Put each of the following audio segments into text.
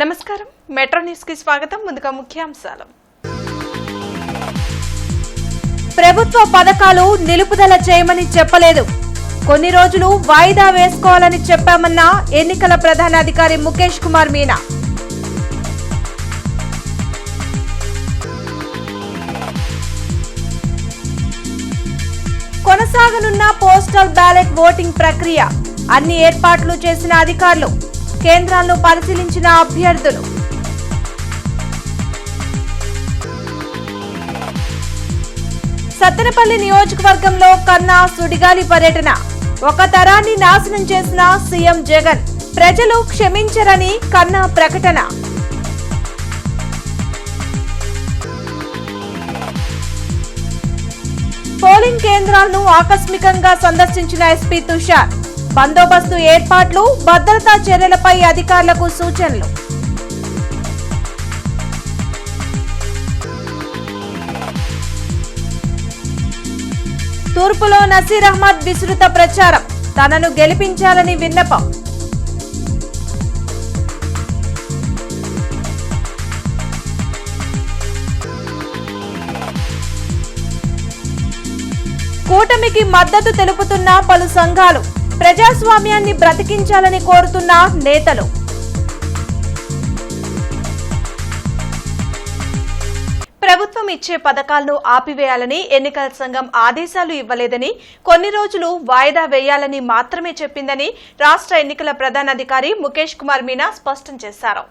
నమస్కారం metro news కి స్వాగతం. ముందుగా ముఖ్యాంశాలు. ప్రభుత్వ పథకాలు నిలుపుదల చేయమని చెప్పలేదు, కొన్ని రోజులు వాయిదా వేసుకోవాలని చెప్పామన్న ఎన్నికల ప్రధానాధికారి ముఖేష్ కుమార్ మీనా. కొనసాగనున్న పోస్టల్ బ్యాలెట్ ఓటింగ్ ప్రక్రియ, అన్ని ఏర్పాట్లు చేసిన అధికారులు, కేంద్రాలను పరిశీలించిన అభ్యర్థులు. సత్తెనపల్లి నియోజకవర్గంలో కన్నా సుడిగాలి పర్యటన, ఒక తరాన్ని నాశనం చేసిన సీఎం జగన్, ప్రజలు క్షమించరని కన్నా ప్రకటన. పోలింగ్ కేంద్రాలను ఆకస్మికంగా సందర్శించిన ఎస్పీ తుషార్, బందోబస్తు ఏర్పాట్లు, భద్రతా చర్యలపై అధికారులకు సూచనలు. తూర్పులో నసీర్ అహ్మద్ విస్తృత ప్రచారం, తనను గెలిపించాలని విన్నపం. కూటమికి మద్దతు తెలుపుతున్న పలు సంఘాలు, ప్రజాస్వామ్యాన్ని బ్రతికించాలని కోరుతున్న నేతలు. ప్రభుత్వం ఇచ్చే పథకాలను ఆపివేయాలని ఎన్నికల సంఘం ఆదేశాలు ఇవ్వలేదని, కొన్ని రోజులు వాయిదా వేయాలని మాత్రమే చెప్పిందని రాష్ట్ర ఎన్నికల ప్రధానాధికారి ముఖేష్ కుమార్ మీనా స్పష్టం చేశారు.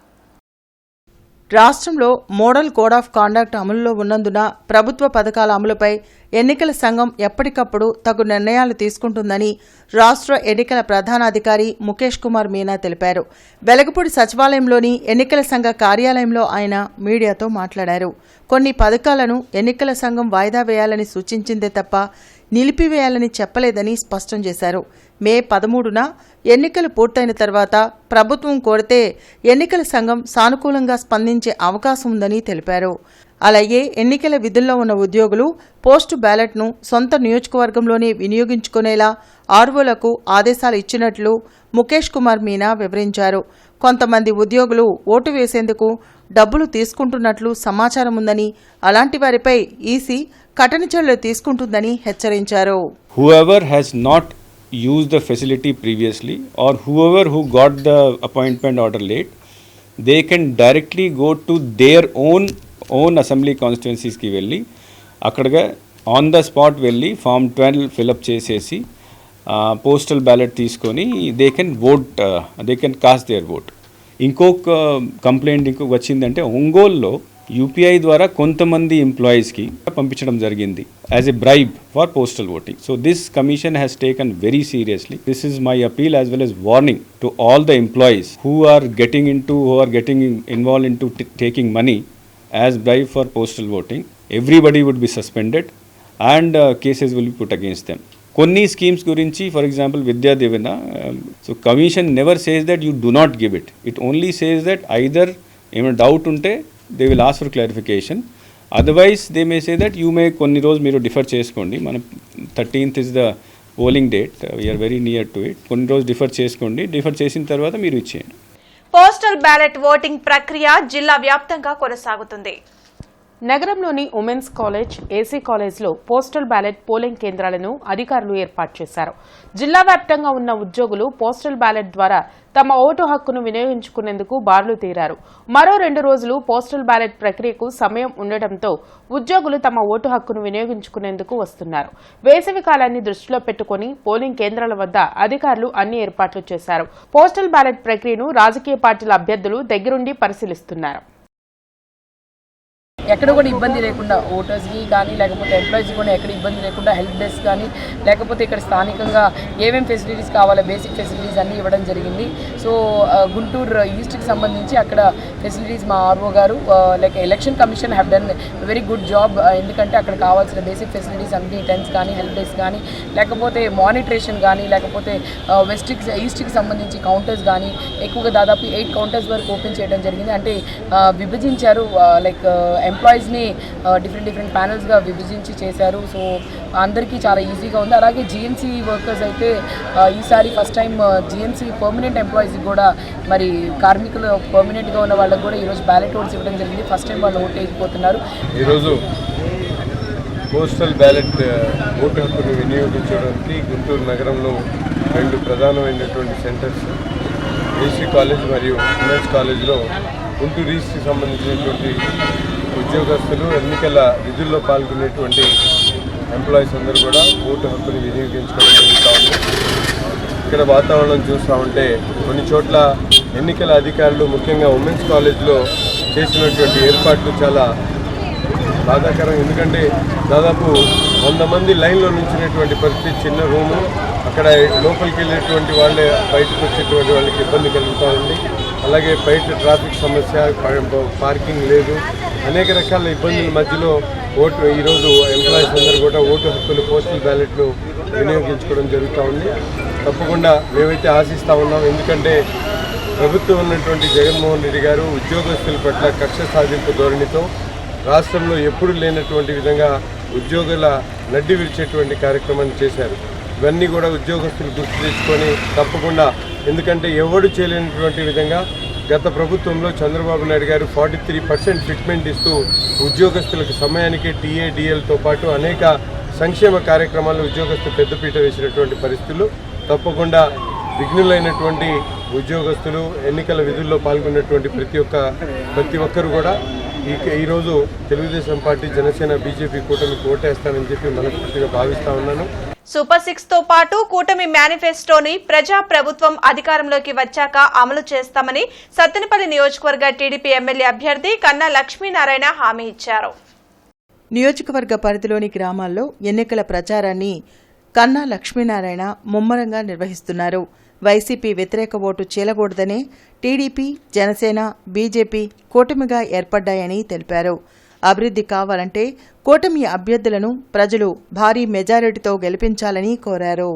రాష్ట్రంలో మోడల్ కోడ్ ఆఫ్ కాండక్ట్ అమలులో ఉన్నందున ప్రభుత్వ పథకాల అమలుపై ఎన్నికల సంఘం ఎప్పటికప్పుడు తగు నిర్ణయాలు తీసుకుంటుందని రాష్ట్ర ఎన్నికల ప్రధానాధికారి ముఖేష్ కుమార్ మీనా తెలిపారు. వెలగపూడి సచివాలయంలోని ఎన్నికల సంఘ కార్యాలయంలో ఆయన మీడియాతో మాట్లాడారు. కొన్ని పథకాలను ఎన్నికల సంఘం వాయిదా వేయాలని సూచించిందే తప్ప నిలిపివేయాలని చెప్పలేదని స్పష్టం చేశారు. మే 13న ఎన్నికలు పూర్తయిన తర్వాత ప్రభుత్వం కోరితే ఎన్నికల సంఘం సానుకూలంగా స్పందించే అవకాశం ఉందని తెలిపారు. అలాగే ఎన్నికల విధుల్లో ఉన్న ఉద్యోగులు పోస్టు బ్యాలెట్ను సొంత నియోజకవర్గంలోనే వినియోగించుకునేలా ఆర్వోలకు ఆదేశాలు ఇచ్చినట్లు ముఖేష్ కుమార్ మీనా వివరించారు. కొంతమంది ఉద్యోగులు ఓటు వేసేందుకు డబ్బులు తీసుకుంటున్నట్లు సమాచారం ఉందని, అలాంటి వారిపై ఈసీ కఠిన చర్యలు తీసుకుంటుందని హెచ్చరించారు. Whoever has not used the facility previously or whoever who got the appointment order late, they can directly go to their own assembly constituencies ki velli akkadaga on the spot velli form 12 fill up chesesi postal ballot తీసుకొని they can vote, they can cast their vote. ఇంకొక complaint వచ్చిందంటే ఒంగోలులో UPI ద్వారా కొంతమంది ఎంప్లాయీస్కి పంపించడం జరిగింది as a bribe for postal voting. So this commission has taken very seriously. This is my appeal as well as warning to all the employees who are getting involved into taking money as bribe for postal voting. Everybody would be suspended and cases will be put against them. కొన్ని schemes గురించి for example Vidya Deevena, so commission never says that you do not give it. It only says that either ఏమైనా doubt ఉంటే they will ask for clarification, otherwise they may say that you may కొన్ని రోజు మీరు defer చేసుకోండి. మన 13th is the polling date, we're very near to it. కొన్ని రోజు differ చేసుకోండి, డిఫర్ చేసిన తర్వాత మీరు ఇచ్చేయండి. పోస్టల్ బ్యాలెట్ ఓటింగ్ ప్రక్రియ జిల్లా వ్యాప్తంగా కొనసాగుతుంది. నగరంలోని ఉమెన్స్ కాలేజ్, ఏసీ కాలేజ్లో పోస్టల్ బ్యాలెట్ పోలింగ్ కేంద్రాలను అధికారులు ఏర్పాటు చేశారు. జిల్లా వ్యాప్తంగా ఉన్న ఉద్యోగులు పోస్టల్ బ్యాలెట్ ద్వారా తమ ఓటు హక్కును వినియోగించుకునేందుకు బారులు తీరారు. మరో 2 రోజులు పోస్టల్ బ్యాలెట్ ప్రక్రియకు సమయం ఉండటంతో ఉద్యోగులు తమ ఓటు హక్కును వినియోగించుకునేందుకు వస్తున్నారు. వేసవి కాలాన్ని దృష్టిలో పెట్టుకుని పోలింగ్ కేంద్రాల వద్ద అధికారులు అన్ని ఏర్పాట్లు చేశారు. పోస్టల్ బ్యాలెట్ ప్రక్రియను రాజకీయ పార్టీల అభ్యర్థులు దగ్గరుండి పరిశీలిస్తున్నారు. ఎక్కడ కూడా ఇబ్బంది లేకుండా ఓటర్స్కి కానీ లేకపోతే ఎంప్లాయీస్కి కూడా ఎక్కడ ఇబ్బంది లేకుండా హెల్ప్ డెస్క్ కానీ లేకపోతే ఇక్కడ స్థానికంగా ఏమేమి ఫెసిలిటీస్ కావాలో బేసిక్ ఫెసిలిటీస్ అన్నీ ఇవ్వడం జరిగింది. సో గుంటూరు ఈస్ట్కి సంబంధించి అక్కడ ఫెసిలిటీస్ మా ఆర్ఓ గారు like election commission have done very good job. ఎందుకంటే అక్కడ కావాల్సిన బేసిక్ ఫెసిలిటీస్ అన్ని టెన్స్ కానీ హెల్ప్ డెస్క్ కానీ లేకపోతే మానిటరేషన్ కానీ లేకపోతే ఈస్ట్కి సంబంధించి కౌంటర్స్ కానీ ఎక్కువగా దాదాపు 8 కౌంటర్స్ వరకు ఓపెన్ చేయడం జరిగింది. అంటే విభజించారు, లైక్ ఎంప్లాయీస్ని డిఫరెంట్ ప్యానల్స్గా విభజించి చేశారు. సో అందరికీ చాలా ఈజీగా ఉంది. అలాగే జిఎంసీ వర్కర్స్ అయితే ఈసారి ఫస్ట్ టైం జిఎంసీ పర్మనెంట్ ఎంప్లాయీస్కి కూడా మరి కార్మికులు పర్మనెంట్గా ఉన్న వాళ్ళకి కూడా ఈరోజు బ్యాలెట్ ఓట్స్ ఇవ్వడం జరిగింది. ఫస్ట్ టైం వాళ్ళు ఓటు వేసిపోతున్నారు. ఈరోజు పోస్టల్ బ్యాలెట్ ఓటు హక్కును వినియోగించడానికి గుంటూరు నగరంలో 2 ప్రధానమైనటువంటి సెంటర్స్ ఏసీ కాలేజ్ మరియు ఉమెన్స్ కాలేజ్లో గుంటూరు ఈస్ట్కి సంబంధించినటువంటి ఉద్యోగస్తులు ఎన్నికల విధుల్లో పాల్గొనేటువంటి ఎంప్లాయీస్ అందరూ కూడా ఓటు హక్కును వినియోగించుకోవడం జరుగుతూ ఉంది. ఇక్కడ వాతావరణం చూస్తూ ఉంటే కొన్ని చోట్ల ఎన్నికల అధికారులు ముఖ్యంగా ఉమెన్స్ కాలేజ్లో చేసినటువంటి ఏర్పాట్లు చాలా బాధాకరం. ఎందుకంటే దాదాపు 100 మంది లైన్లో నుంచినటువంటి పరిస్థితి, చిన్న రూము, అక్కడ లోపలికి వెళ్ళేటువంటి వాళ్ళే బయటకు వచ్చేటువంటి వాళ్ళకి ఇబ్బంది కలుగుతూ ఉంది. అలాగే బయట ట్రాఫిక్ సమస్య, పార్కింగ్ లేదు, అనేక రకాల ఇబ్బందుల మధ్యలో ఈరోజు ఎంప్లాయీస్ అందరూ కూడా ఓటు హక్కులు పోస్టల్ బ్యాలెట్ను వినియోగించుకోవడం జరుగుతూ ఉంది. తప్పకుండా మేమైతే ఆశిస్తూ ఉన్నాం. ఎందుకంటే ప్రభుత్వం ఉన్నటువంటి జగన్మోహన్ రెడ్డి గారు ఉద్యోగస్తుల పట్ల కక్ష సాధింపు ధోరణితో రాష్ట్రంలో ఎప్పుడు లేనటువంటి విధంగా ఉద్యోగుల నడ్డి విరిచేటువంటి కార్యక్రమాన్ని చేశారు. ఇవన్నీ కూడా ఉద్యోగస్తులు గుర్తు తెచ్చుకొని తప్పకుండా, ఎందుకంటే ఎవడు చేయలేనటువంటి విధంగా గత ప్రభుత్వంలో చంద్రబాబు నాయుడు గారు 43% ఫిట్మెంట్ ఇస్తూ ఉద్యోగస్తులకు సమయానికి టీఏడిఎల్తో పాటు అనేక సంక్షేమ కార్యక్రమాలు ఉద్యోగస్తులు పెద్దపీట వేసినటువంటి పరిస్థితులు. తప్పకుండా విఘ్నులైనటువంటి ఉద్యోగస్తులు, ఎన్నికల విధుల్లో పాల్గొన్నటువంటి ప్రతి ఒక్కరు కూడా ఈరోజు తెలుగుదేశం పార్టీ, జనసేన, బీజేపీ కూటమికి ఓటేస్తానని చెప్పి మనస్ఫూర్తిగా భావిస్తా ఉన్నాను. సూపర్ 6 తో పాటు కూటమి మేనిఫెస్టోని ప్రజా ప్రభుత్వం అధికారంలోకి వచ్చాక అమలు చేస్తామని సత్తెనపల్లి నియోజకవర్గ టీడీపీ ఎమ్మెల్యే అభ్యర్థి కన్నా లక్ష్మీనారాయణ హామీ ఇచ్చారు. నియోజకవర్గ పరిధిలోని గ్రామాల్లో ఎన్నికల ప్రచారాన్ని కన్నా లక్ష్మీనారాయణ ముమ్మరంగా నిర్వహిస్తున్నారు. వైసీపీ వ్యతిరేక ఓటు చీలకూడదనే టీడీపీ, జనసేన, బీజేపీ కూటమిగా ఏర్పడ్డాయని తెలిపారు. అభివృద్ధి కావాలంటే కూటమి అభ్యర్థులను ప్రజలు భారీ మెజారిటీతో గెలిపించాలని కోరారు.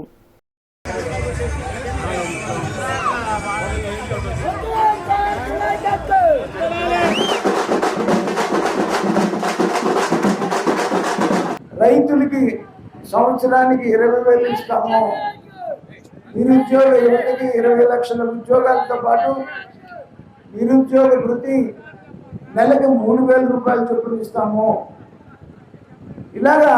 రైతులకి సంవత్సరానికి 20,000 ఇస్తాము. నిరుద్యోగ యువతకి 20 లక్షల ఉద్యోగాలతో పాటు నిరుద్యోగ వృత్తి నెలకి 3,000 రూపాయలు చొప్పున ఇస్తాము. ఇలాగా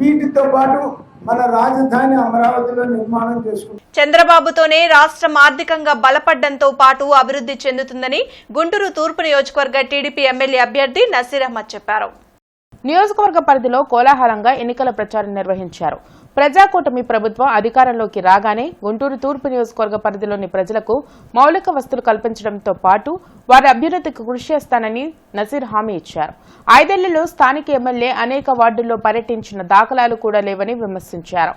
వీటితో పాటు మన రాజధాని అమరావతిలో నిర్మాణం చేసుకుంటాం. చంద్రబాబుతోనే రాష్ట్రం ఆర్థికంగా బలపడ్డంతో పాటు అభివృద్ధి చెందుతుందని గుంటూరు తూర్పు నియోజకవర్గ టీడీపీ ఎమ్మెల్యే అభ్యర్థి నసీర్ అహ్మద్ చెప్పారు. నియోజకవర్గ పరిధిలో కోలాహలంగా ఎన్నికల ప్రచారం నిర్వహించారు. ప్రజాకూటమి ప్రభుత్వం అధికారంలోకి రాగానే గుంటూరు తూర్పు నియోజకవర్గ పరిధిలోని ప్రజలకు మౌలిక వసతులు కల్పించడంతో పాటు వారి అభ్యున్నతికి కృషి చేస్తానని నసీర్ హామీ ఇచ్చారు. 5 ఏళ్లలో స్థానిక ఎమ్మెల్యే అనేక వార్డుల్లో పర్యటించిన దాఖలాలు కూడా లేవని విమర్శించారు.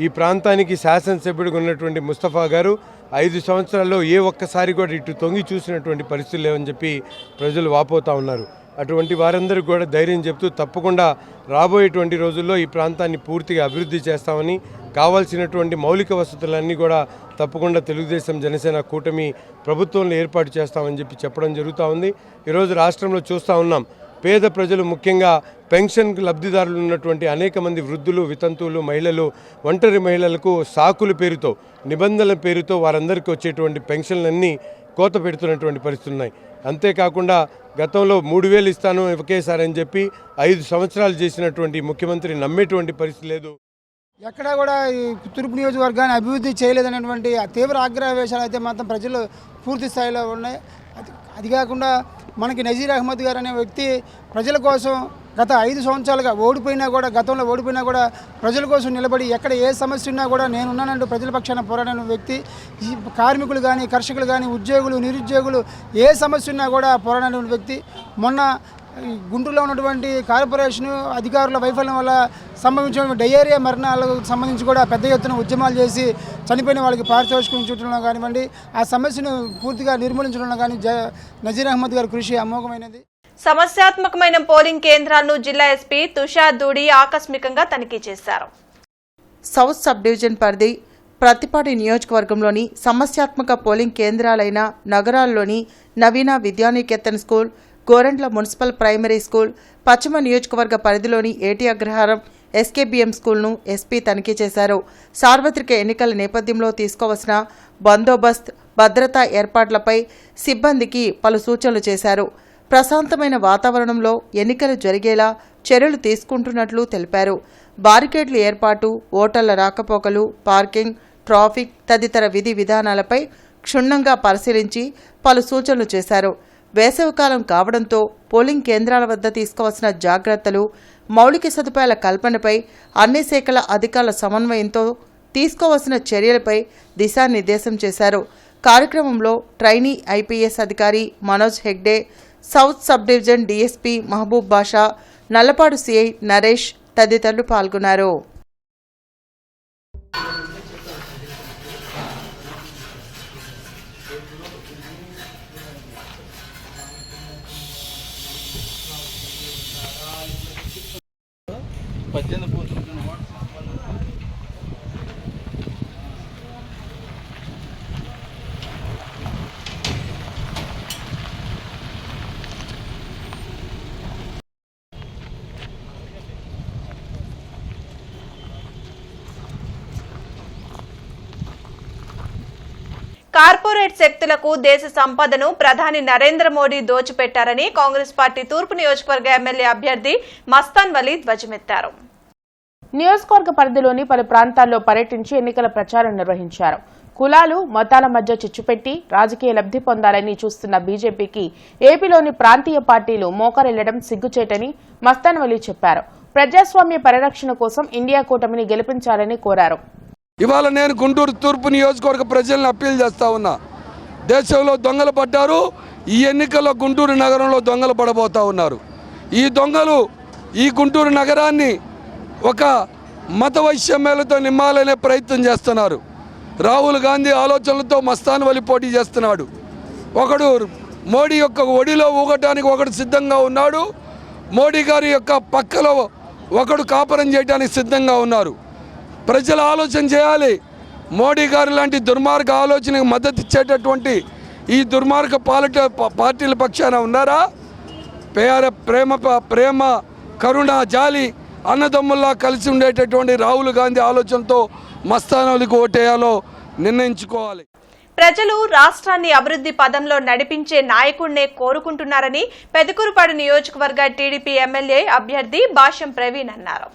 ఈ ప్రాంతానికి శాసనసభ్యుడిగా ఉన్నటువంటి ముస్తఫా గారు 5 సంవత్సరాల్లో ఏ ఒక్కసారి కూడా ఇటు తొంగి చూసినటువంటి పరిస్థితులు లేవని చెప్పి ప్రజలు వాపోతా ఉన్నారు. అటువంటి వారందరికీ కూడా ధైర్యం చెప్తూ తప్పకుండా రాబోయేటువంటి రోజుల్లో ఈ ప్రాంతాన్ని పూర్తిగా అభివృద్ధి చేస్తామని, కావాల్సినటువంటి మౌలిక వసతులన్నీ కూడా తప్పకుండా తెలుగుదేశం, జనసేన కూటమి ప్రభుత్వంలో ఏర్పాటు చేస్తామని చెప్పి చెప్పడం జరుగుతూ ఉంది. ఈరోజు రాష్ట్రంలో చూస్తూ ఉన్నాం, పేద ప్రజలు, ముఖ్యంగా పెన్షన్ లబ్ధిదారులు ఉన్నటువంటి అనేక మంది వృద్ధులు, వితంతువులు, మహిళలు, ఒంటరి మహిళలకు సాకుల పేరుతో, నిబంధనల పేరుతో వారందరికీ వచ్చేటువంటి పెన్షన్లన్నీ కోత పెడుతున్నటువంటి పరిస్థితులు ఉన్నాయి. అంతేకాకుండా గతంలో 3,000 ఇస్తాను ఒకేసారి అని చెప్పి 5 సంవత్సరాలు చేసినటువంటి ముఖ్యమంత్రి నమ్మేటువంటి పరిస్థితి లేదు. ఎక్కడా కూడా ఈ తూర్పు నియోజకవర్గాన్ని అభివృద్ధి చేయలేదనేటువంటి తీవ్ర ఆగ్రహవేశాలు అయితే మాత్రం ప్రజలు పూర్తి స్థాయిలో ఉన్నాయి. అది కాకుండా మనకి నజీర్ అహ్మద్ గారు అనే వ్యక్తి ప్రజల కోసం గత 5 సంవత్సరాలుగా గతంలో ఓడిపోయినా కూడా ప్రజల కోసం నిలబడి ఎక్కడ ఏ సమస్య ఉన్నా కూడా నేనున్నానంటూ ప్రజల పక్షాన పోరాడిన వ్యక్తి. ఈ కార్మికులు కానీ, కర్షకులు కానీ, ఉద్యోగులు, నిరుద్యోగులు ఏ సమస్య ఉన్నా కూడా పోరాడిన వ్యక్తి. మొన్న గుంటూరులో ఉన్నటువంటి కార్పొరేషన్ అధికారుల వైఫల్యం వల్ల సంభవించిన డయేరియా మరణాలకు సంబంధించి కూడా పెద్ద ఎత్తున ఉద్యమాలు చేసి చనిపోయిన వాళ్ళకి పారితోషికం చుట్టడంలో కానివ్వండి, ఆ సమస్యను పూర్తిగా నిర్మూలించడంలో కానీ నజీర్ అహ్మద్ గారి కృషి అమోఘమైనది. సమస్యాత్మకమైన పోలింగ్ కేంద్రాలను జిల్లా ఎస్పీ తుషార్ దూడి ఆకస్మికంగా తనిఖీ చేశారు. సౌత్ సబ్ డివిజన్ పరిధి ప్రతిపాటి నియోజకవర్గంలోని సమస్యాత్మక పోలింగ్ కేంద్రాలైన నగరాల్లోని Naveena Vidyaniketan school, Gorantla municipal primary school, పశ్చిమ నియోజకవర్గ పరిధిలోని ఏటి అగ్రహారం ఎస్కేబిఎం స్కూల్ను ఎస్పీ తనిఖీ చేశారు. సార్వత్రిక ఎన్నికల నేపథ్యంలో తీసుకోవాల్సిన బందోబస్త్, భద్రతా ఏర్పాట్లపై సిబ్బందికి పలు సూచనలు చేశారు. ప్రశాంతమైన వాతావరణంలో ఎన్నికలు జరిగేలా చర్యలు తీసుకుంటున్నట్లు తెలిపారు. బారికేడ్ల ఏర్పాటు, ఓటర్ల రాకపోకలు, పార్కింగ్, ట్రాఫిక్ తదితర విధి విధానాలపై క్షుణ్ణంగా పరిశీలించి పలు సూచనలు చేశారు. వేసవికాలం కావడంతో పోలింగ్ కేంద్రాల వద్ద తీసుకోవాల్సిన జాగ్రత్తలు, మౌలిక సదుపాయాల కల్పనపై అన్ని శాఖల అధికారుల సమన్వయంతో తీసుకోవాల్సిన చర్యలపై దిశానిర్దేశం చేశారు. కార్యక్రమంలో ట్రైనీ ఐపీఎస్ అధికారి Manoj Hegde, south sub division DSP Mahaboob Basha, Nallapadu CI Naresh తదితరులు పాల్గొన్నారు. కార్పొరేట్ శక్తులకు దేశ సంపదను ప్రధాని నరేంద్ర మోడీ దోచిపెట్టారని కాంగ్రెస్ పార్టీ తూర్పు నియోజకవర్గ ఎమ్మెల్యే అభ్యర్థి మస్తాన్ వలీ ధ్వజమెత్తారు. నియోజకవర్గ పరిధిలోని పలు ప్రాంతాల్లో పర్యటించి ఎన్నికల ప్రచారం నిర్వహించారు. కులాలు, మతాల మధ్య చిచ్చుపెట్టి రాజకీయ లబ్ధి పొందాలని చూస్తున్న బీజేపీకి ఏపీలోని ప్రాంతీయ పార్టీలు మోకరిల్లడం సిగ్గుచేటని మస్తాన్ వలీ చెప్పారు. ప్రజాస్వామ్య పరిరక్షణ కోసం ఇండియా కూటమిని గెలిపించాలని కోరారు. ఇవాళ నేను గుంటూరు తూర్పు నియోజకవర్గ ప్రజలను అప్పీల్ చేస్తా ఉన్నా. దేశంలో దొంగలు పడ్డారు, ఈ ఎన్నికల్లో గుంటూరు నగరంలో దొంగలు పడబోతా ఉన్నారు. ఈ దొంగలు ఈ గుంటూరు నగరాన్ని ఒక మత వైషమ్యాలతో నింపాలనే ప్రయత్నం చేస్తున్నారు. రాహుల్ గాంధీ ఆలోచనలతో మస్తాన్ వలీ పోటీ చేస్తున్నాడు. ఒకడు మోడీ యొక్క ఒడిలో ఊగటానికి ఒకడు సిద్ధంగా ఉన్నాడు. మోడీ గారి యొక్క పక్కలో ఒకడు కాపురం చేయడానికి సిద్ధంగా ఉన్నారు. ప్రజలు ఆలోచన చేయాలి. మోడీ గారు లాంటి దుర్మార్గ ఆలోచనకు మద్దతు ఇచ్చేటటువంటి ఈ దుర్మార్గ పార్టీల పక్షాన ఉన్నారా? ప్రేమ కరుణ జాలి అన్నదమ్ముల్లా కలిసి ఉండేటటువంటి రాహుల్ గాంధీ ఆలోచనతో మస్తాన్ వలీకి ఓటేయాలో నిర్ణయించుకోవాలి. ప్రజలు రాష్ట్రాన్ని అభివృద్ధి పదంలో నడిపించే నాయకుడినే కోరుకుంటున్నారని పెదకూరుపాడు నియోజకవర్గ టీడీపీ ఎమ్మెల్యే అభ్యర్థి భాష్యం ప్రవీణ్ అన్నారు.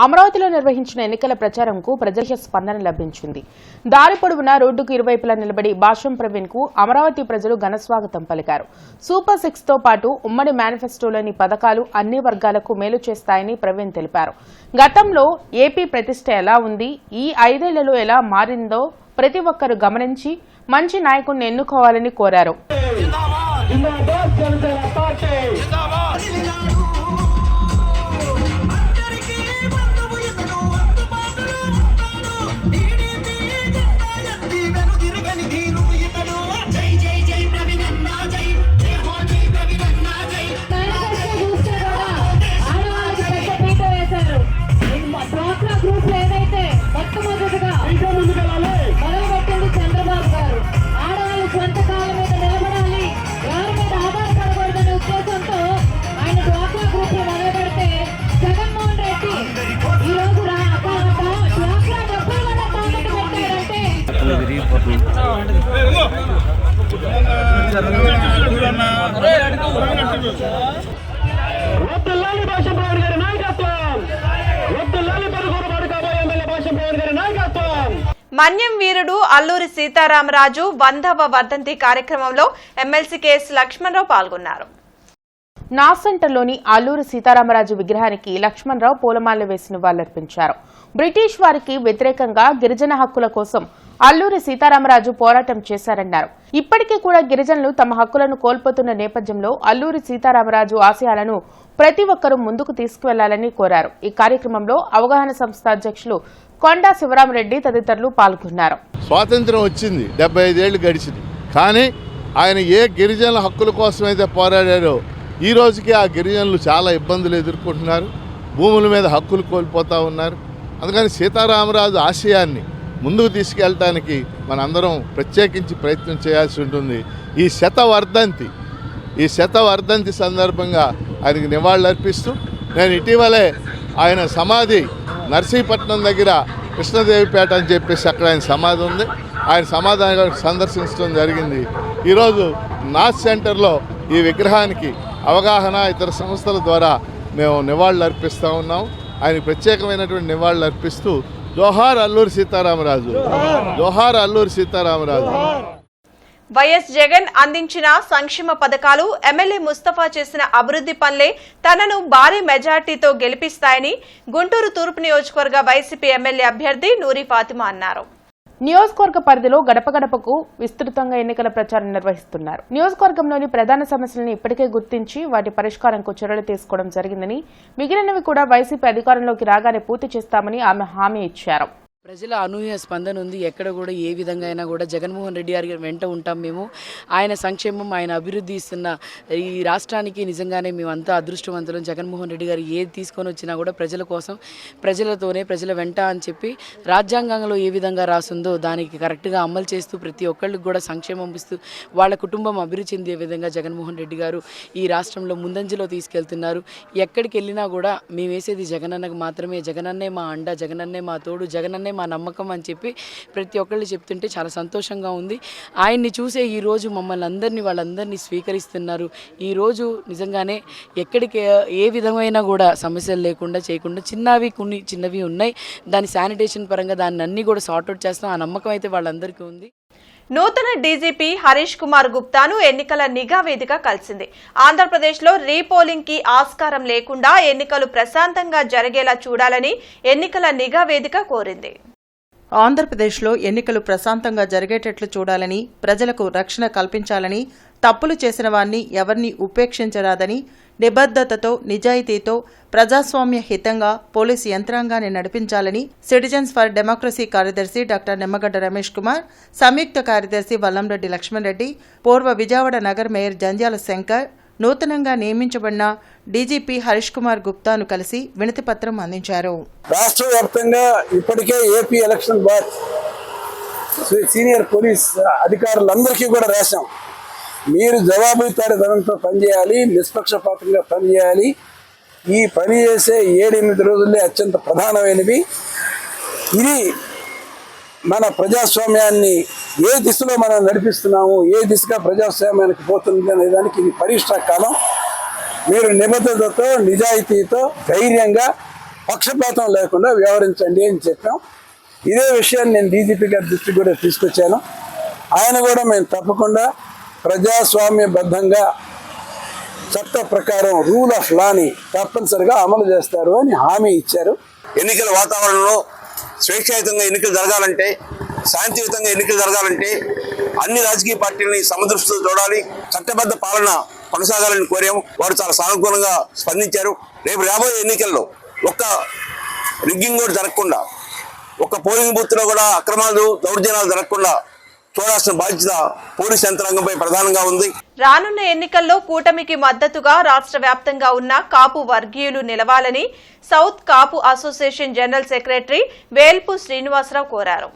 అమరావతిలో నిర్వహించిన ఎన్నికల ప్రచారంకు ప్రజల స్పందన లభించింది. దారి పొడవునా రోడ్డుకు ఇరువైపులా నిలబడి భాష్యం ప్రవీణ్ కు అమరావతి ప్రజలు ఘనస్వాగతం పలికారు. సూపర్ 6 తో పాటు ఉమ్మడి మేనిఫెస్టోలోని పథకాలు అన్ని వర్గాలకు మేలు చేస్తాయని ప్రవీణ్ తెలిపారు. గతంలో ఏపీ ప్రతిష్ట ఎలా ఉంది, ఈ 5 ఏళ్లలో ఎలా మారిందో ప్రతి ఒక్కరూ గమనించి మంచి నాయకుడిని ఎన్నుకోవాలని కోరారు. మన్యం వీరుడు అల్లూరి సీతారామరాజు 100వ వర్ధంతి కార్యక్రమంలో ఎమ్మెల్సీ కేఎస్ లక్ష్మణరావు పాల్గొన్నారు. నాసంటలోని అల్లూరి సీతారామరాజు విగ్రహానికి లక్ష్మణరావు పూలమాలలు వేసి నివాళులర్పించారు. బ్రిటిష్ వారికి వ్యతిరేకంగా గిరిజన హక్కుల కోసం అల్లూరి సీతారామరాజు పోరాటం చేశారన్నారు. ఇప్పటికీ కూడా గిరిజనులు తమ హక్కులను కోల్పోతున్న నేపథ్యంలో అల్లూరి సీతారామరాజు ఆశయాలను ప్రతి ఒక్కరూ ముందుకు తీసుకువెళ్లాలని కోరారు. ఈ కార్యక్రమంలో అవగాహన సంస్థ అధ్యక్షులు కొండా శివరామరెడ్డి తదితరులు పాల్గొన్నారు. స్వాతంత్రం వచ్చింది, 75 ఏళ్లు గడిచింది. కానీ ఆయన ఏ గిరిజనుల హక్కుల కోసమైతే పోరాడారో ఈ రోజుకి ఆ గిరిజనులు చాలా ఇబ్బందులు ఎదుర్కొంటున్నారు. భూముల మీద హక్కులు కోల్పోతూ ఉన్నారు. అందుకని సీతారామరాజు ఆశయాన్ని ముందుకు తీసుకెళ్ళటానికి మనందరం ప్రత్యేకించి ప్రయత్నం చేయాల్సి ఉంటుంది. ఈ శతవర్ధంతి ఈ శతవర్ధంతి సందర్భంగా ఆయనకి నివాళులర్పిస్తూ నేను ఇటీవలే ఆయన సమాధి నర్సీపట్నం దగ్గర కృష్ణదేవిపేట అని చెప్పేసి అక్కడ ఆయన సమాధి ఉంది. ఆయన సమాధానం సందర్శించడం జరిగింది. ఈరోజు నార్త్ సెంటర్లో ఈ విగ్రహానికి అవగాహన ఇతర సంస్థల ద్వారా మేము నివాళులు అర్పిస్తూ ఉన్నాం. ఆయనకు ప్రత్యేకమైనటువంటి నివాళులు అర్పిస్తూ జోహార్ అల్లూరి సీతారామరాజు, జోహార్ అల్లూరి సీతారామరాజు. వైఎస్ జగన్ అందించిన సంక్షేమ పథకాలు, ఎమ్మెల్యే ముస్తఫా చేసిన అభివృద్ధి పనులే తనను భారీ మెజార్టీతో గెలిపిస్తాయని గుంటూరు తూర్పు నియోజకవర్గ వైసీపీ ఎమ్మెల్యే అభ్యర్థి నూరి ఫాతిమా అన్నారు. నియోజకవర్గ పరిధిలో గడప గడపకు విస్తృతంగా ఎన్నికల ప్రచారం నిర్వహిస్తున్నారు. నియోజకవర్గంలోని ప్రధాన సమస్యలను ఇప్పటికే గుర్తించి వాటి పరిష్కారంకు చర్యలు తీసుకోవడం జరిగిందని, మిగిలినవి కూడా వైసీపీ అధికారంలోకి రాగానే పూర్తి చేస్తామని ఆమె హామీ ఇచ్చారు. ప్రజల అనూహ్య స్పందన ఉంది. ఎక్కడ కూడా ఏ విధంగా అయినా కూడా జగన్మోహన్ రెడ్డి గారి వెంట ఉంటాం మేము. ఆయన సంక్షేమం, ఆయన అభివృద్ధి ఇస్తున్న ఈ రాష్ట్రానికి నిజంగానే మేమంతా అదృష్టవంతులం. జగన్మోహన్ రెడ్డి గారు ఏది తీసుకొని వచ్చినా కూడా ప్రజల కోసం, ప్రజలతోనే, ప్రజల వెంట అని చెప్పి రాజ్యాంగంలో ఏ విధంగా రాసిందో దానికి కరెక్ట్గా అమలు చేస్తూ ప్రతి ఒక్కళ్ళకి కూడా సంక్షేమం ఇస్తూ వాళ్ళ కుటుంబం అభివృద్ధి చెందే విధంగా జగన్మోహన్ రెడ్డి గారు ఈ రాష్ట్రంలో ముందంజలో తీసుకెళ్తున్నారు. ఎక్కడికి వెళ్ళినా కూడా మేము వేసేది జగనన్నకు మాత్రమే. జగనన్నే మా అండ, జగనన్నే మా తోడు, జగనన్నే మా నమ్మకం అని చెప్పి ప్రతి ఒక్కళ్ళు చెప్తుంటే చాలా సంతోషంగా ఉంది. ఆయన్ని చూసే ఈరోజు మమ్మల్ని అందరినీ, వాళ్ళందరినీ స్వీకరిస్తున్నారు. ఈరోజు నిజంగానే ఎక్కడికి ఏ విధమైన కూడా సమస్యలు లేకుండా చేయకుండా కొన్ని చిన్నవి ఉన్నాయి. దాని శానిటేషన్ పరంగా దాన్ని అన్నీ కూడా సార్ట్అవుట్ చేస్తాం. ఆ నమ్మకం అయితే వాళ్ళందరికీ ఉంది. నూతన డీజీపీ హరీష్ కుమార్ గుప్తాను ఎన్నికల నిఘా వేదిక కలిసింది. ఆంధ్రప్రదేశ్లో రీపోలింగ్ కి ఆస్కారం లేకుండా ఎన్నికలు ప్రశాంతంగా జరిగేలా చూడాలని ఎన్నికల నిఘా వేదిక కోరింది. ఆంధ్రప్రదేశ్లో ఎన్నికలు ప్రశాంతంగా జరిగేటట్లు చూడాలని, ప్రజలకు రక్షణ కల్పించాలని, తప్పులు చేసిన వారిని ఎవరిని ఉపేక్షించరాదని, నిబద్ధతతో, నిజాయితీతో, ప్రజాస్వామ్య హితంగా పోలీసు యంత్రాంగాన్ని నడిపించాలని సిటిజన్స్ ఫర్ డెమోక్రసీ కార్యదర్శి డాక్టర్ నిమ్మగడ్డ రమేష్ కుమార్, సంయుక్త కార్యదర్శి వల్లంరెడ్డి లక్ష్మణ్ రెడ్డి, పూర్వ విజయవాడ నగర్ మేయర్ జంధ్యాల శంకర్ నూతనంగా నియమించబడిన డీజీపీ హరీష్ కుమార్ గుప్తాను కలిసి వినతి పత్రం అందించారు. రాష్ట్ర వ్యాప్తంగా ఇప్పటికే ఏపీ ఎలక్షన్ బార్ సీనియర్ పోలీస్ అధికారులందరికీ కూడా రాశాం. మీరు జవాబుదారీతనంతో పనిచేయాలి, నిష్పక్షపాతంగా పనిచేయాలి. ఈ పని చేసే 7-8 రోజులే అత్యంత ప్రధానమైనవి. ఇది మన ప్రజాస్వామ్యాన్ని ఏ దిశలో మనం నడిపిస్తున్నాము, ఏ దిశగా ప్రజాస్వామ్యానికి పోతుంది అనే దానికి ఇది పరీక్షా కాలం. మీరు నిబద్ధతతో, నిజాయితీతో, ధైర్యంగా, పక్షపాతం లేకుండా వ్యవహరించండి అని చెప్పాం. ఇదే విషయాన్ని నేను డీజీపీ గారి దృష్టికి కూడా తీసుకొచ్చాను. ఆయన కూడా మేము తప్పకుండా ప్రజాస్వామ్యబద్ధంగా చట్ట ప్రకారం రూల్ ఆఫ్ లాని తప్పనిసరిగా అమలు చేస్తారు అని హామీ ఇచ్చారు. ఎన్నికల వాతావరణంలో స్వేచ్ఛాయుతంగా ఎన్నికలు జరగాలంటే, శాంతియుతంగా ఎన్నికలు జరగాలంటే అన్ని రాజకీయ పార్టీలని సమదృష్టితో చూడాలి. చట్టబద్ధ పాలన కొనసాగాలని కోరాము. వారు చాలా సానుకూలంగా స్పందించారు. రేపు రాబోయే ఎన్నికల్లో ఒక్క రిగ్గింగ్ కూడా జరగకుండా, ఒక్క పోలింగ్ బూత్లో కూడా అక్రమాలు, దౌర్జన్యాలు జరగకుండా చూడాల్సిన బాధ్యత పోలీసు యంత్రాంగంపై ప్రధానంగా ఉంది. రానున్న ఎన్నికల్లో కూటమికి మద్దతుగా రాష్ట్ర వ్యాప్తంగా ఉన్న కాపు వర్గీయులు నిలవాలని సౌత్ కాపు అసోసియేషన్ జనరల్ సెక్రటరీ వేల్పు శ్రీనివాసరావు కోరారు.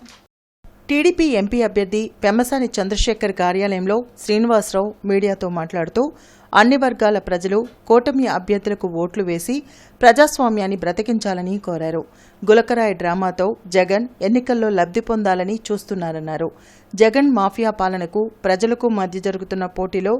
టీడీపీ ఎంపీ అభ్యర్థి పెమ్మసాని చంద్రశేఖర్ కార్యాలయంలో శ్రీనివాసరావు మీడియాతో మాట్లాడుతూ అన్ని వర్గాల ప్రజలు కూటమి అభ్యర్థులకు ఓట్లు వేసి ప్రజాస్వామ్యాన్ని బ్రతికించాలని కోరారు. గులకరాయి డ్రామాతో జగన్ ఎన్నికల్లో లబ్ధి పొందాలని చూస్తున్నారన్నారు. జగన్ మాఫియా పాలనకు ప్రజలకు మధ్య జరుగుతున్న పోటీలో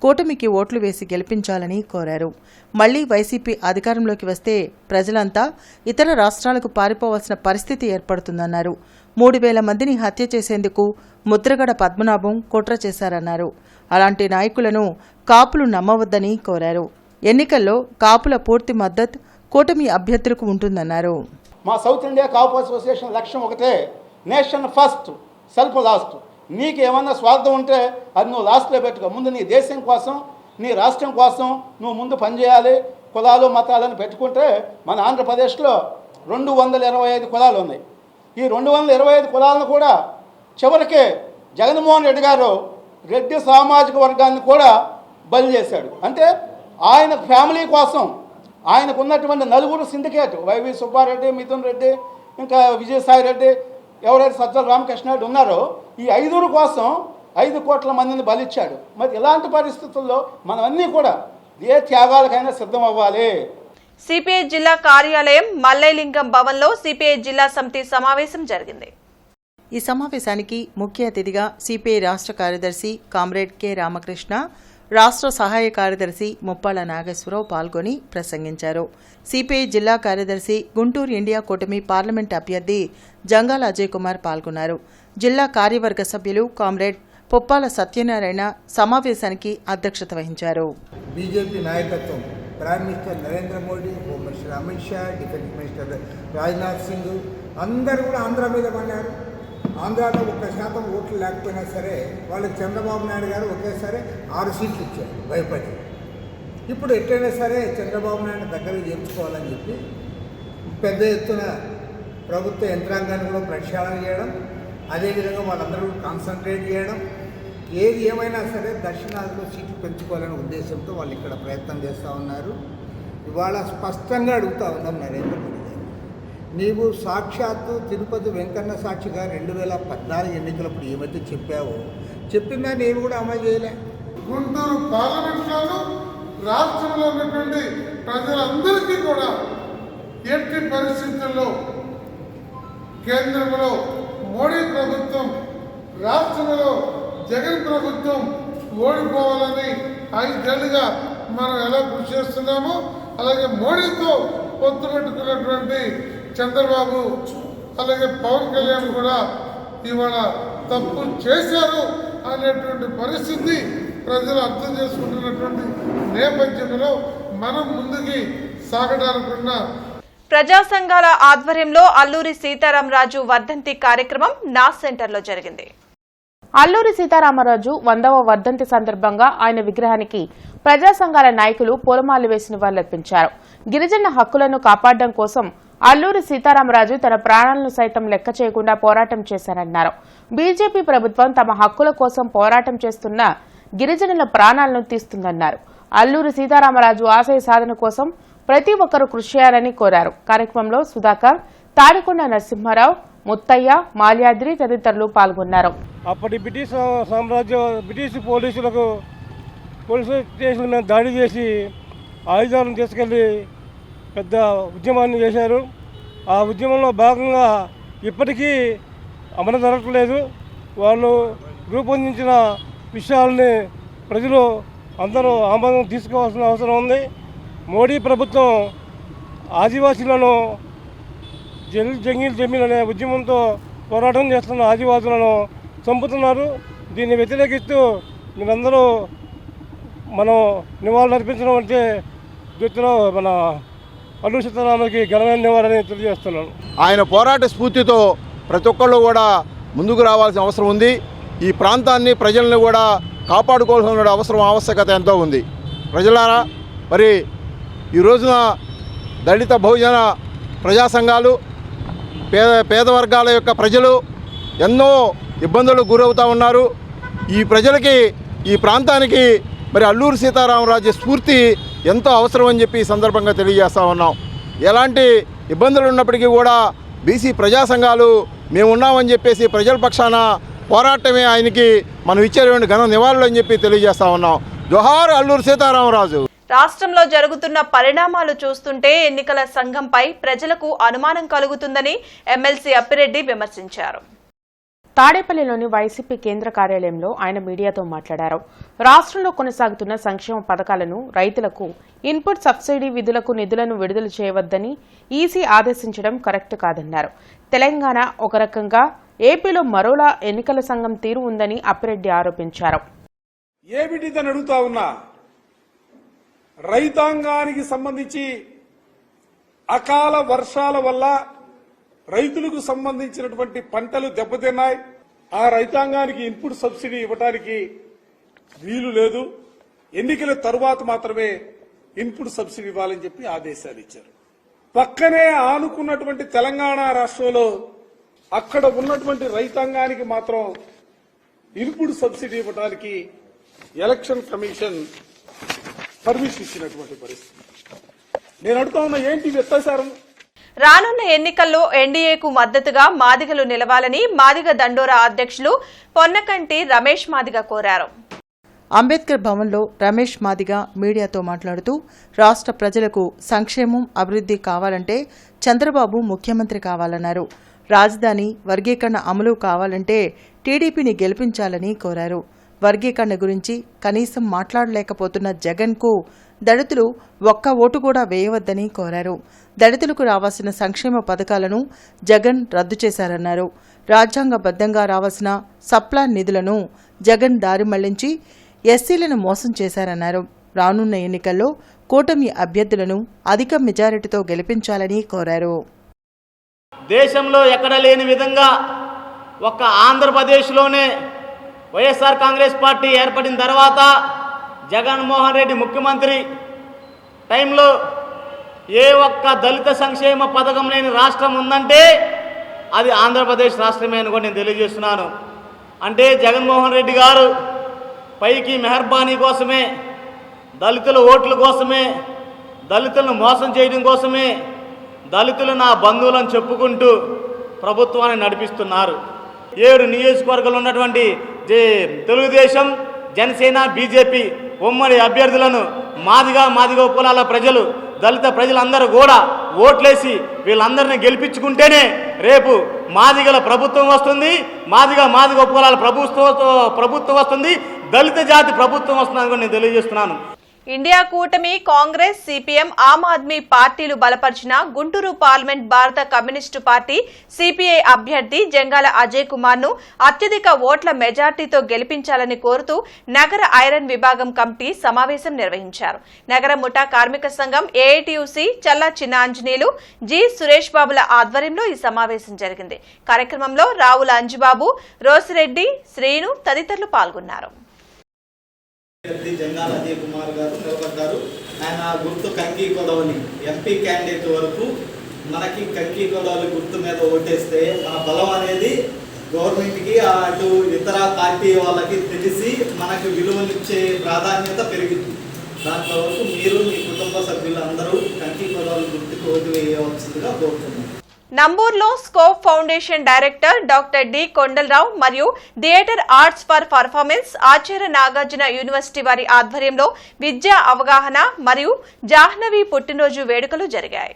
కూటమికి ఓట్లు వేసి గెలిపించాలని కోరారు. మళ్లీ వైసీపీ అధికారంలోకి వస్తే ప్రజలంతా ఇతర రాష్ట్రాలకు పారిపోవాల్సిన పరిస్థితి ఏర్పడుతుందన్నారు. 3,000 మందిని హత్య చేసేందుకు ముద్రగడ పద్మనాభం కుట్ర చేశారన్నారు. అలాంటి నాయకులను కాపులు నమ్మవద్దని కోరారు. ఎన్నికల్లో కాపుల పూర్తి మద్దతు కూటమి అభ్యర్థులకు ఉంటుందన్నారు. మా సౌత్ ఇండియా కాపు అసోసియేషన్ లక్ష్యం ఒకటే, నేషన్ ఫస్ట్, సెల్ఫ్ లాస్ట్. నీకు ఏమన్నా స్వార్థం ఉంటే అది నువ్వు లాస్ట్లో పెట్టుకో. ముందు నీ దేశం కోసం, నీ రాష్ట్రం కోసం నువ్వు ముందు పనిచేయాలి. కులాలు మతాలను పెట్టుకుంటే మన ఆంధ్రప్రదేశ్లో 225 కులాలు ఉన్నాయి. ఈ 225 కులాలను కూడా చివరికి జగన్మోహన్ రెడ్డి గారు రెడ్డి సామాజిక వర్గాన్ని కూడా బలి చేశాడు. అంటే ఆయన ఫ్యామిలీ కోసం ఆయనకు ఉన్నటువంటి నలుగురు సిండికేట్, వైవి సుబ్బారెడ్డి, మిథున్ రెడ్డి, ఇంకా విజయసాయి రెడ్డి, ఎవరైతే సజ్జల రామకృష్ణ రెడ్డి ఉన్నారో ఈ 5 కోసం 5 కోట్ల మందిని బలిచ్చాడు. మరి ఇలాంటి పరిస్థితుల్లో మనమన్నీ కూడా ఏ త్యాగాలకైనా సిద్ధం అవ్వాలి. సిపిఐ జిల్లా కార్యాలయం మల్లైలింగం భవన్లో సిపిఐ జిల్లా సమితి సమావేశం జరిగింది. ఈ సమావేశానికి ముఖ్య అతిథిగా సిపిఐ రాష్ట్ర కార్యదర్శి కామ్రేడ్ కె రామకృష్ణ, రాష్ట్ర సహాయ కార్యదర్శి ముప్పాళ్ల నాగేశ్వరరావు పాల్గొని ప్రసంగించారు. సిపిఐ జిల్లా కార్యదర్శి గుంటూరు ఇండియా కూటమి పార్లమెంట్ అభ్యర్థి జంగాల అజయ్ కుమార్ పాల్గొన్నారు. జిల్లా కార్యవర్గ సభ్యులు కామ్రేడ్ పుప్పాల సత్యనారాయణ సమావేశానికి అధ్యక్షత వహించారు. బీజేపీ నాయకత్వం, prime minister Narendra Modi, home minister Amit Shah, defence minister Rajnath Singh అందరూ కూడా ఆంధ్ర మీద పడ్డారు. ఆంధ్రాలో 1% ఓట్లు లేకపోయినా సరే వాళ్ళకి చంద్రబాబు నాయుడు గారు ఒకేసారి 6 సీట్లు ఇచ్చారు భయపడి. ఇప్పుడు ఎట్లయినా సరే చంద్రబాబు నాయుడు దగ్గరకు చేర్చుకోవాలని చెప్పి పెద్ద ఎత్తున ప్రభుత్వ యంత్రాంగాన్ని కూడా ప్రక్షాళన చేయడం, అదేవిధంగా వాళ్ళందరూ కాన్సన్ట్రేట్ చేయడం, ఏది ఏమైనా సరే దక్షిణాదిలో సీట్లు పెంచుకోవాలనే ఉద్దేశంతో వాళ్ళు ఇక్కడ ప్రయత్నం చేస్తూ ఉన్నారు. ఇవాళ స్పష్టంగా అడుగుతూ ఉన్నాం నరేంద్ర మోడీ గారు, నీవు సాక్షాత్తు తిరుపతి వెంకన్న సాక్షిగా 2014 ఎన్నికలప్పుడు ఏమైతే చెప్పావో చెప్పిందా నేను కూడా అమలు చేయలే. గుంటూరు పార్లమెంట్లోనూ రాష్ట్రంలో ఉన్నటువంటి ప్రజలందరికీ కూడా ఎట్టి పరిస్థితుల్లో కేంద్రంలో మోడీ ప్రభుత్వం, రాష్ట్రంలో జగన్ ప్రభుత్వం ఓడిపోవాలని 5 ఏళ్లుగా మనం ఎలా కృషి చేస్తున్నామో అలాగే మోడీతో పొత్తు పెట్టుకున్నటువంటి చంద్రబాబు అలాగే పవన్ కళ్యాణ్ కూడా ఇవాళ తప్పు చేశారు అనేటువంటి పరిస్థితి ప్రజలు అర్థం చేసుకుంటున్నటువంటి నేపథ్యంలో మనం ముందుకి సాగడానుకున్న ప్రజా సంఘాల ఆధ్వర్యంలో అల్లూరి సీతారామరాజు వర్ధంతి కార్యక్రమం నాస్ సెంటర్లో జరిగింది. అల్లూరి సీతారామరాజు 100వ వర్ధంతి సందర్భంగా ఆయన విగ్రహానికి ప్రజా సంఘాల నాయకులు పూలమాలలు వేసి నివాళులర్పించారు. గిరిజన హక్కులను కాపాడడం కోసం అల్లూరి సీతారామరాజు తన ప్రాణాలను సైతం లెక్క చేయకుండా పోరాటం చేశారన్నారు. బీజేపీ ప్రభుత్వం తమ హక్కుల కోసం పోరాటం చేస్తున్న గిరిజనుల ప్రాణాలను తీస్తుందన్నారు. అల్లూరి సీతారామరాజు ఆశయ సాధన కోసం ప్రతి ఒక్కరూ కృషి చేయాలని కోరారు. కార్యక్రమంలో సుధాకర్, తాడికొండ నరసింహారావు, ముత్తయ్య, మాల్యాద్రి తదితరులు పాల్గొన్నారు. అప్పటి బ్రిటిష్ పోలీసు స్టేషన్ మీద దాడి చేసి ఆయుధాలను తీసుకెళ్లి పెద్ద ఉద్యమాన్ని చేశారు. ఆ ఉద్యమంలో భాగంగా ఇప్పటికీ అమలు జరగట్లేదు. వాళ్ళు రూపొందించిన విషయాలని ప్రజలు అందరూ ఆమోదం తీసుకోవాల్సిన అవసరం ఉంది. మోడీ ప్రభుత్వం ఆదివాసీలను జంగిల్ జమీన్ అనే ఉద్యమంతో పోరాటం చేస్తున్న ఆదివాసులను చంపుతున్నారు. దీన్ని వ్యతిరేకిస్తూ మీరందరూ మనం నివాళులు అర్పించడం అంటే వృత్తిలో మన అల్లూరి సీతారామరాజుకి ఘనమైన నివాళని తెలియజేస్తున్నాను. ఆయన పోరాట స్ఫూర్తితో ప్రతి ఒక్కళ్ళు కూడా ముందుకు రావాల్సిన అవసరం ఉంది. ఈ ప్రాంతాన్ని ప్రజల్ని కూడా కాపాడుకోవాల్సిన ఆవశ్యకత ఎంతో ఉంది. ప్రజలారా, మరి ఈ రోజున దళిత బహుజన ప్రజా సంఘాలు, పేద వర్గాల యొక్క ప్రజలు ఎన్నో ఇబ్బందులకు గురవుతూ ఉన్నారు. ఈ ప్రజలకి, ఈ ప్రాంతానికి మరి అల్లూరి సీతారామరాజు స్ఫూర్తి ఎంతో అవసరం అని చెప్పి ఈ సందర్భంగా తెలియజేస్తూ ఉన్నాం. ఎలాంటి ఇబ్బందులు ఉన్నప్పటికీ కూడా బీసీ ప్రజా సంఘాలు మేమున్నామని చెప్పేసి ప్రజల పక్షాన పోరాటమే ఆయనకి మనం ఇచ్చేటువంటి ఘన నివాళులు అని చెప్పి తెలియజేస్తూ ఉన్నాం. జోహార్ అల్లూరి సీతారామరాజు. రాష్ట్రంలో జరుగుతున్న పరిణామాలు చూస్తుంటే ఎన్నికల సంఘంపై ప్రజలకు అనుమానం కలుగుతుందని ఎమ్మెల్సీ అప్పిరెడ్డి విమర్శించారు. తాడేపల్లిలోని వైసీపీ కేంద్ర కార్యాలయంలో ఆయన మీడియాతో మాట్లాడారు. రాష్ట్రంలో కొనసాగుతున్న సంక్షేమ పథకాలను, రైతులకు ఇన్పుట్ సబ్సిడీ విధులకు నిధులను విడుదల చేయవద్దని ఈసీ ఆదేశించడం కరెక్ట్ కాదన్నారు. తెలంగాణ ఒక రకంగా, ఏపీలో మరోలా ఎన్నికల సంఘం తీరు ఉందని అప్పిరెడ్డి ఆరోపించారు. ఏమిటిదని అడుగుతా ఉన్నా, రైతాంగానికి సంబంధించి అకాల వర్షాల వల్ల రైతులకు సంబంధించినటువంటి పంటలు దెబ్బతిన్నాయి. ఆ రైతాంగానికి ఇన్పుట్ సబ్సిడీ ఇవ్వడానికి వీలు లేదు. ఎన్నికల తరువాత మాత్రమే ఇన్పుట్ సబ్సిడీ ఇవ్వాలని చెప్పి ఆదేశాలు ఇచ్చారు. పక్కనే ఆనుకున్నటువంటి తెలంగాణ రాష్ట్రంలో అక్కడ ఉన్నటువంటి రైతాంగానికి మాత్రం ఇన్పుట్ సబ్సిడీ ఇవ్వడానికి ఎలక్షన్ కమిషన్ పర్మిషన్ ఇచ్చినటువంటి పరిస్థితి. నేను అడుగుతా ఉన్నా, ఏంటి వ్యత్యాసం? రానున్న ఎన్నికల్లో ఎన్డీఏకు మద్దతుగా మాదిగలు నిలవాలని మాదిగ దండోరా అధ్యక్షులు పొన్నకంటి రమేష్ మాదిగ కోరారు. అంబేద్కర్ భవన్లో రమేష్ మాదిగ మీడియాతో మాట్లాడుతూ రాష్ట్ర ప్రజలకు సంక్షేమం అభివృద్ధి కావాలంటే చంద్రబాబు ముఖ్యమంత్రి కావాలన్నారు. రాజధాని వర్గీకరణ అమలు కావాలంటే టీడీపీని గెలిపించాలని కోరారు. వర్గీకరణ గురించి కనీసం మాట్లాడలేకపోతున్న జగన్కు దళితులు ఒక్క ఓటు కూడా వేయవద్దని కోరారు. దళితులకు రావాల్సిన సంక్షేమ పథకాలను జగన్ రద్దు చేశారన్నారు. రాజ్యాంగబద్ధంగా రావాల్సిన సప్లా నిధులను జగన్ దారి మళ్లించి ఎస్సీలను మోసం చేశారన్నారు. రానున్న ఎన్నికల్లో కూటమి అభ్యర్థులను అధిక మెజారిటీతో గెలిపించాలని కోరారు. దేశంలో ఎక్కడ లేని విధంగా ఒక్క ఆంధ్రప్రదేశ్లోనే వైఎస్ఆర్ కాంగ్రెస్ పార్టీ ఏర్పడిన తర్వాత జగన్మోహన్ రెడ్డి ముఖ్యమంత్రి టైంలో ఏ ఒక్క దళిత సంక్షేమ పథకం లేని రాష్ట్రం ఉందంటే అది ఆంధ్రప్రదేశ్ రాష్ట్రమే అని కూడా నేను తెలియజేస్తున్నాను. అంటే జగన్మోహన్ రెడ్డి గారు పైకి మెహర్బానీ కోసమే, దళితుల ఓట్ల కోసమే, దళితులను మోసం చేయడం కోసమే దళితులు నా బంధువులను చెప్పుకుంటూ ప్రభుత్వాన్ని నడిపిస్తున్నారు. 7 నియోజకవర్గాలు ఉన్నటువంటి తెలుగుదేశం, జనసేన, బీజేపీ ఉమ్మడి అభ్యర్థులను మాదిగ కులాల ప్రజలు, దళిత ప్రజలందరూ కూడా ఓట్లేసి వీళ్ళందరినీ గెలిపించుకుంటేనే రేపు మాదిగల ప్రభుత్వం వస్తుంది, మాదిగ కులాల ప్రభుత్వం వస్తుంది, దళిత జాతి ప్రభుత్వం వస్తుందని కూడా నేను తెలియజేస్తున్నాను. ఇండియా కూటమి కాంగ్రెస్, సిపిఎం, ఆమ్ ఆద్మీ పార్టీలు బలపరిచిన గుంటూరు పార్లమెంట్ భారత కమ్యూనిస్టు పార్టీ సిపిఐ అభ్యర్థి జంగాల అజయ్ కుమార్ ను అత్యధిక ఓట్ల మెజార్టీతో గెలిపించాలని కోరుతూ నగర ఐరన్ విభాగం కమిటీ సమావేశం నిర్వహించారు. నగర ముఠా కార్మిక సంఘం, ఏఐటియుసి, చల్లా చిన్న ఆంజనేయులు, జి సురేష్ బాబుల ఆధ్వర్యంలో ఈ సమావేశం జరిగింది. కార్యక్రమంలో రావుల అంజుబాబు, రోసిరెడ్డి, శ్రీను తదితరులు పాల్గొన్నారు. జంగాల అజయ్ కుమార్ గారు నిలబడ్డారు. ఆయన గుర్తు కంకి కొడవలి ఎంపీ క్యాండిడేట్ వరకు మనకి కంకి కొడవలి గుర్తు మీద ఓటేస్తే మన బలం అనేది గవర్నమెంట్కి అటు ఇతర పార్టీ వాళ్ళకి తెలిసి మనకు విలువనిచ్చే ప్రాధాన్యత పెరిగింది. దాంట్లో వరకు మీరు మీ కుటుంబ సభ్యులందరూ కంకి కొడవలి గుర్తుకు ఓటు వేయవలసిందిగా కోరుతున్నాను. నంబూర్లో Scope Foundation director doctor D Kondalarao మరియు theatre arts for performance Acharya Nagarjuna university వారి ఆధ్వర్యంలో విద్యా అవగాహన మరియు జాహ్నవి పుట్టినరోజు వేడుకలు జరిగాయి.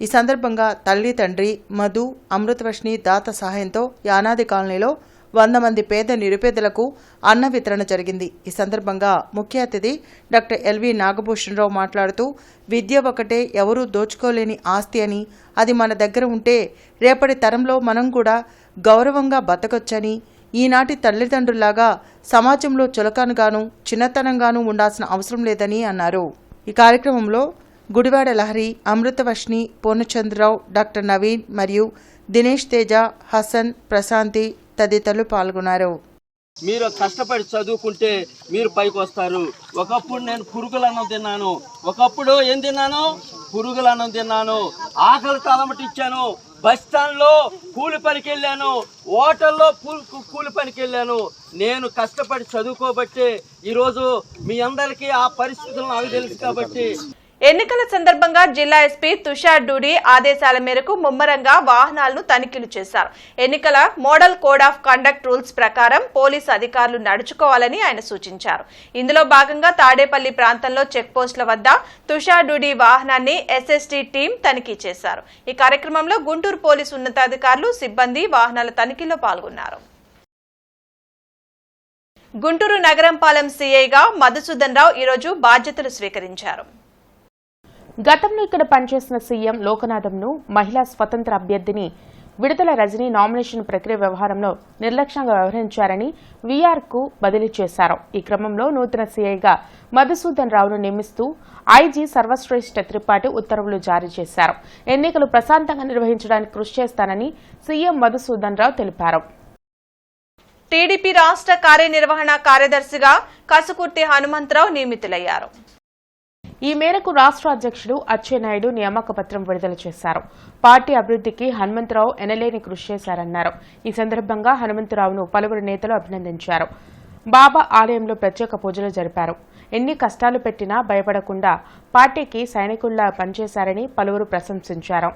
ఈ సందర్భంగా తల్లి, తండ్రి, మధు, అమృతవర్షిణి దాత సహాయంతో యానాది కాలనీలో 100 మంది పేద నిరుపేదలకు అన్న వితరణ జరిగింది. ఈ సందర్భంగా ముఖ్య అతిథి డాక్టర్ ఎల్వి నాగభూషణరావు మాట్లాడుతూ విద్య ఒకటే ఎవరూ దోచుకోలేని ఆస్తి అని, అది మన దగ్గర ఉంటే రేపటి తరంలో మనం కూడా గౌరవంగా బతకొచ్చని, ఈనాటి తల్లిదండ్రుల్లాగా సమాజంలో చులకనగాను చిన్నతనంగానూ ఉండాల్సిన అవసరం లేదని అన్నారు. ఈ కార్యక్రమంలో గుడివాడ లహరి, అమృతవర్షిణి, పూర్ణచంద్రరావు, డాక్టర్ నవీన్ మరియు దినేష్ తేజ, హసన్, ప్రశాంతి తదితరులు పాల్గొన్నారు. మీరు కష్టపడి చదువుకుంటే మీరు పైకి వస్తారు. ఒకప్పుడు నేను పురుగుల అన్నం తిన్నాను, ఒకప్పుడు ఏం తిన్నాను, పురుగుల అన్నం తిన్నాను, ఆకలి తలమటిచ్చాను, బస్ స్టాండ్లో కూలి పనికి వెళ్ళాను, హోటల్లో కూలి పనికి వెళ్ళాను. నేను కష్టపడి చదువుకోబట్టే ఈరోజు మీ అందరికీ ఆ పరిస్థితులు నాకు తెలుసు. కాబట్టి ఎన్నికల సందర్భంగా జిల్లా ఎస్పీ తుషార్ డూడి ఆదేశాల మేరకు ముమ్మరంగా వాహనాలను తనిఖీలు చేశారు. ఎన్నికల model code of conduct rules ప్రకారం పోలీసు అధికారులు నడుచుకోవాలని ఆయన సూచించారు. ఇందులో భాగంగా తాడేపల్లి ప్రాంతంలో చెక్పోస్టుల వద్ద తుషార్ డూడి వాహనాన్ని ఎస్ఎస్టీ టీం తనిఖీ చేశారు. ఈ కార్యక్రమంలో గుంటూరు పోలీసు ఉన్నతాధికారులు, సిబ్బంది వాహనాల తనిఖీలో పాల్గొన్నారు. గుంటూరు నగరంపాలెం సీఐగా మధుసూదన్ రావు ఈరోజు బాధ్యతలు స్వీకరించారు. గతంలో ఇక్కడ పనిచేసిన సీఎం లోకనాథంను మహిళా స్వతంత్ర అభ్యర్థిని విడుదల రజని నామినేషన్ ప్రక్రియ వ్యవహారంలో నిర్లక్ష్యంగా వ్యవహరించారని వీఆర్కు బదిలీ చేశారు. ఈ క్రమంలో నూతన సీఐగా మధుసూదన్ రావును నియమిస్తూ ఐజీ సర్వశ్రేష్ఠ త్రిపాఠి ఉత్తర్వులు జారీ చేశారు. ఎన్నికలు ప్రశాంతంగా నిర్వహించడానికి కృషి చేస్తానని సీఎం మధుసూదన్ రావు తెలిపారు. టీడీపీ రాష్ట్ర కార్యనిర్వహణ కార్యదర్శిగా కసుకుర్తి హనుమంతరావు నియమితులయ్యారు. ఈ మేరకు రాష్ట్ర అధ్యక్షుడు అచ్చెన్నాయుడు నియామక పత్రం విడుదల చేశారు. పార్టీ అభివృద్ధికి హనుమంతరావు ఎనలేని కృషి చేశారన్నారు. ఈ సందర్భంగా హనుమంతరావును పలువురు నేతలు అభినందించారు. బాబా ఆలయంలో ప్రత్యేక పూజలు జరిపారు. ఎన్ని కష్టాలు పెట్టినా భయపడకుండా పార్టీకి సైనికుల్లా పనిచేశారని పలువురు ప్రశంసించారు.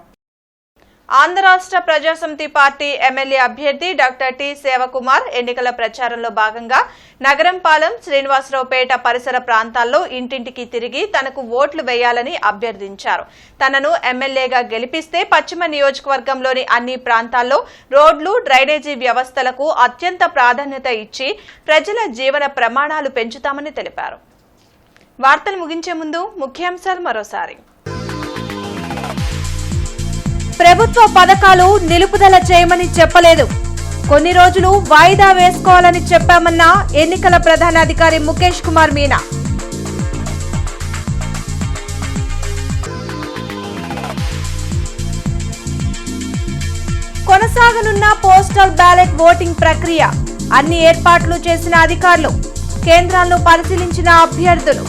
ఆంధ్ర రాష్ట్ర ప్రజాసమితి పార్టీ ఎమ్మెల్యే అభ్యర్థి డాక్టర్ టి సేవకుమార్ ఎన్నికల ప్రచారంలో భాగంగా నగరంపాలెం, శ్రీనివాసరావుపేట పరిసర ప్రాంతాల్లో ఇంటింటికి తిరిగి తనకు ఓట్లు వేయాలని అభ్యర్థించారు. తనను ఎమ్మెల్యేగా గెలిపిస్తే పశ్చిమ నియోజకవర్గంలోని అన్ని ప్రాంతాల్లో రోడ్లు, డ్రైనేజీ వ్యవస్థలకు అత్యంత ప్రాధాన్యత ఇచ్చి ప్రజల జీవన ప్రమాణాలు పెంచుతామని తెలిపారు. వార్తలు ముగించే ముందు ముఖ్యాంశాలు మరోసారి. ప్రభుత్వ పథకాలు నిలుపుదల చేయమని చెప్పలేదు, కొన్ని రోజులు వాయిదా వేసుకోవాలని చెప్పామన్న ఎన్నికల ప్రధానాధికారి ముఖేష్ కుమార్ మీనా. కొనసాగనున్న పోస్టల్ బ్యాలెట్ ఓటింగ్ ప్రక్రియ, అన్ని ఏర్పాట్లు చేసిన అధికారులు, కేంద్రాలను పరిశీలించిన అభ్యర్థులు.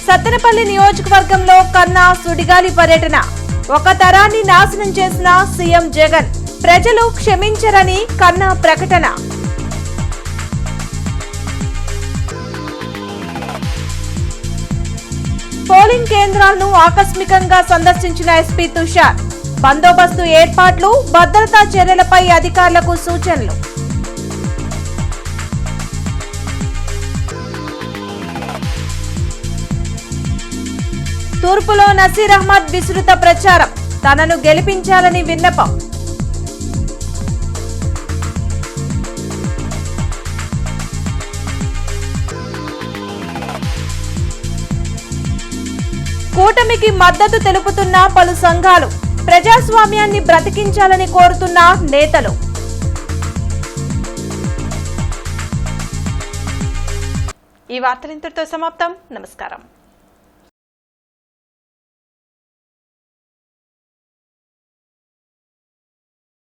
సత్తెనపల్లి నియోజకవర్గంలో కన్నా సుడిగాలి పర్యటన, ఒక తరాన్ని నాశనం చేసిన సీఎం జగన్, ప్రజలు క్షమించరని కన్నా ప్రకటన. పోలింగ్ కేంద్రాలను ఆకస్మికంగా సందర్శించిన ఎస్పీ తుషార్, బందోబస్తు ఏర్పాట్లు, భద్రతా చర్యలపై అధికారులకు సూచనలు. తూర్పులో నసీర్ అహ్మద్ విస్తృత ప్రచారం, తనను గెలిపించాలని విన్నపం. కూటమికి మద్దతు తెలుపుతున్న పలు సంఘాలు, ప్రజాస్వామ్యాన్ని బ్రతికించాలని కోరుతున్న నేతలు. ఈ వార్తలు ఇంతటితో సమాప్తం. నమస్కారం.